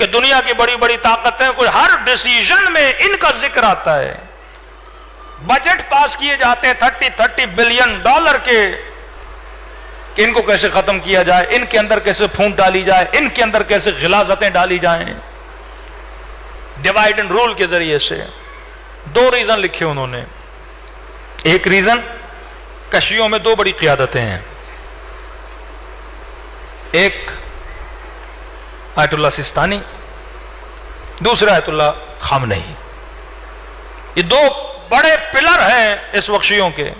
کہ دنیا کی بڑی بڑی طاقتیں کوئی ہر ڈیسیژن میں ان کا ذکر آتا ہے. بجٹ پاس کیے جاتے ہیں 30 بلین ڈالر کے کہ ان کو کیسے ختم کیا جائے, ان کے اندر کیسے پھونٹ ڈالی جائے, ان کے اندر کیسے غلاظتیں ڈالی جائیں, ڈیوائڈ اینڈ رول کے ذریعے سے. 2 ریزن لکھے انہوں نے. ایک ریزن, کشیوں میں 2 بڑی قیادتیں ہیں, ایک آیت اللہ سستانی, دوسرا آیت اللہ خامنئی. یہ 2 بڑے پلر ہیں اس وقت شیعوں کے,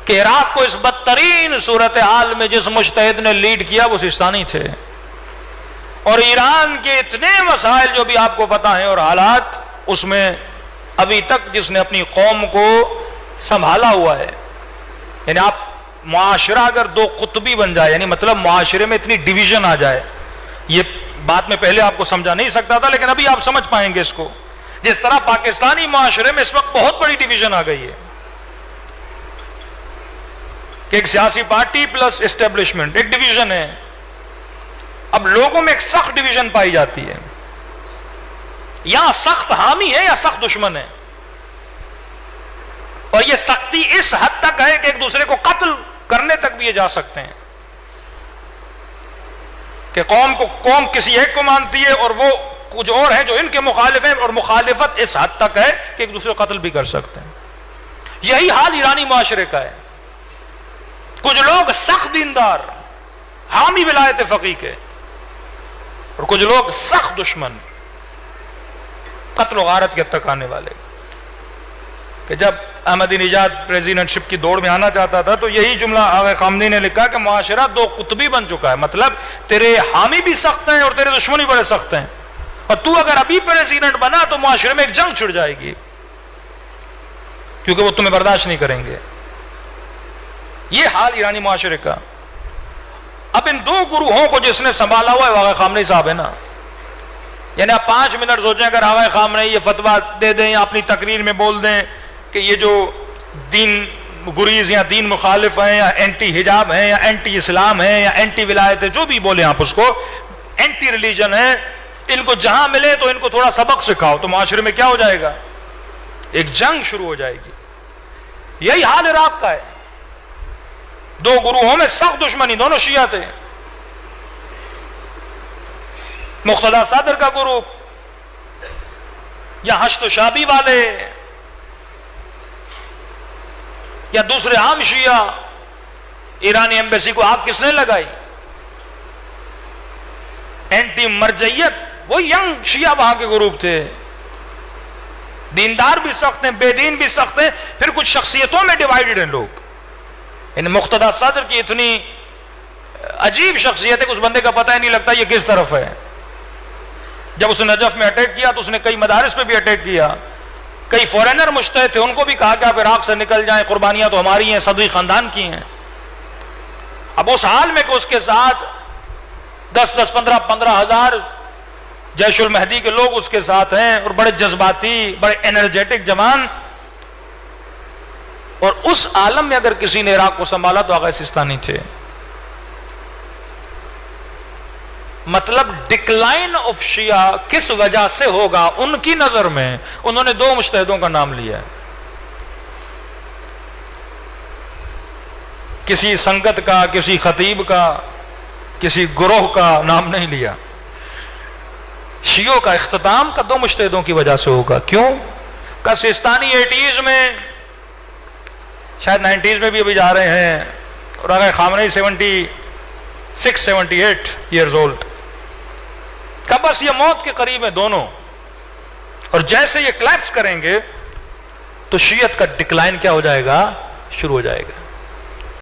کہ عراق کو اس بدترین صورتحال میں جس مجتہد نے لیڈ کیا وہ سستانی تھے, اور ایران کے اتنے مسائل جو بھی آپ کو پتا ہیں اور حالات, اس میں ابھی تک جس نے اپنی قوم کو سنبھالا ہوا ہے. یعنی آپ معاشرہ اگر 2 قطبی بن جائے, یعنی مطلب معاشرے میں اتنی ڈویژن آ جائے, یہ بات میں پہلے آپ کو سمجھا نہیں سکتا تھا لیکن ابھی آپ سمجھ پائیں گے اس کو, جس طرح پاکستانی معاشرے میں اس وقت بہت بڑی ڈویژن آ گئی ہے کہ ایک سیاسی پارٹی پلس اسٹیبلشمنٹ ایک ڈویژن ہے. اب لوگوں میں ایک سخت ڈویژن پائی جاتی ہے, یا سخت حامی ہے یا سخت دشمن ہے, اور یہ سختی اس حد تک ہے کہ ایک دوسرے کو قتل کرنے تک بھی یہ جا سکتے ہیں, کہ قوم کسی ایک کو مانتی ہے اور وہ کچھ اور ہیں جو ان کے مخالف ہیں, اور مخالفت اس حد تک ہے کہ ایک دوسرے کو قتل بھی کر سکتے ہیں. یہی حال ایرانی معاشرے کا ہے. کچھ لوگ سخت دیندار حامی ولایت فقیہ کے, اور کچھ لوگ سخت دشمن قتل و غارت کے تک آنے والے. کہ جب احمدی نژاد پریزیڈنٹ شپ کی دوڑ میں آنا چاہتا تھا تو یہی جملہ آغا خامنئی نے لکھا کہ معاشرہ 2 قطبی بن چکا ہے, مطلب تیرے حامی بھی سخت ہیں اور تیرے دشمن بھی بڑے سخت ہیں, اور تو اگر ابھی پریزیڈنٹ بنا تو معاشرے میں ایک جنگ چھڑ جائے گی کیونکہ وہ تمہیں برداشت نہیں کریں گے. یہ حال ایرانی معاشرے کا. اب ان 2 گروہوں کو جس نے سنبھالا ہوا ہے آغا خامنئی صاحب ہے نا. یعنی آپ 5 منٹ سوچیں اگر آغا خامنئی یہ فتویٰ دے دیں یا اپنی تقریر میں بول دیں کہ یہ جو دین گریز یا دین مخالف ہیں یا اینٹی حجاب ہیں یا اینٹی اسلام ہیں یا اینٹی ولایت ہے, جو بھی بولیں آپ اس کو, اینٹی ریلیجن ہے, ان کو جہاں ملے تو ان کو تھوڑا سبق سکھاؤ, تو معاشرے میں کیا ہو جائے گا, ایک جنگ شروع ہو جائے گی. یہی حال عراق کا ہے. 2 گروہوں میں سخت دشمنی, دونوں شیعہ تھے. مقتدی صدر کا گروپ یا ہشت و شابی والے یا دوسرے عام شیعہ. ایرانی ایمبیسی کو آگ کس نے لگائی؟ اینٹی مرجعیت, وہ ینگ شیعہ وہاں کے گروپ تھے. دیندار بھی سخت ہیں, بے دین بھی سخت ہیں, پھر کچھ شخصیتوں میں ڈیوائیڈڈ ہیں لوگ. یعنی مقتدی صدر کی اتنی عجیب شخصیت ہے کہ اس بندے کا پتہ ہی نہیں لگتا یہ کس طرف ہے. جب اس نے نجف میں اٹیک کیا تو اس نے کئی مدارس پہ بھی اٹیک کیا. کئی فورینر مجتہد تھے, ان کو بھی کہا کہ آپ عراق سے نکل جائیں, قربانیاں تو ہماری ہیں, صدری خاندان کی ہیں. اب اس حال میں کہ اس کے ساتھ 15 ہزار جیش المہدی کے لوگ اس کے ساتھ ہیں, اور بڑے جذباتی, بڑے انرجیٹک جوان, اور اس عالم میں اگر کسی نے عراق کو سنبھالا تو آغا سستانی تھے. مطلب ڈکلائن آف شیعہ کس وجہ سے ہوگا ان کی نظر میں, انہوں نے 2 مجتہدوں کا نام لیا ہے, کسی سنگت کا, کسی خطیب کا, کسی گروہ کا نام نہیں لیا. شیعوں کا اختتام کا 2 مجتہدوں کی وجہ سے ہوگا. کیوں؟ کہ سستانی 80s میں, شاید 90s میں بھی ابھی جا رہے ہیں, اور آغا خامنئی 76-78 ایئرز اولڈ, کہ بس یہ موت کے قریب ہیں دونوں, اور جیسے یہ کلیپس کریں گے تو شیعت کا ڈکلائن کیا ہو جائے گا, شروع ہو جائے گا.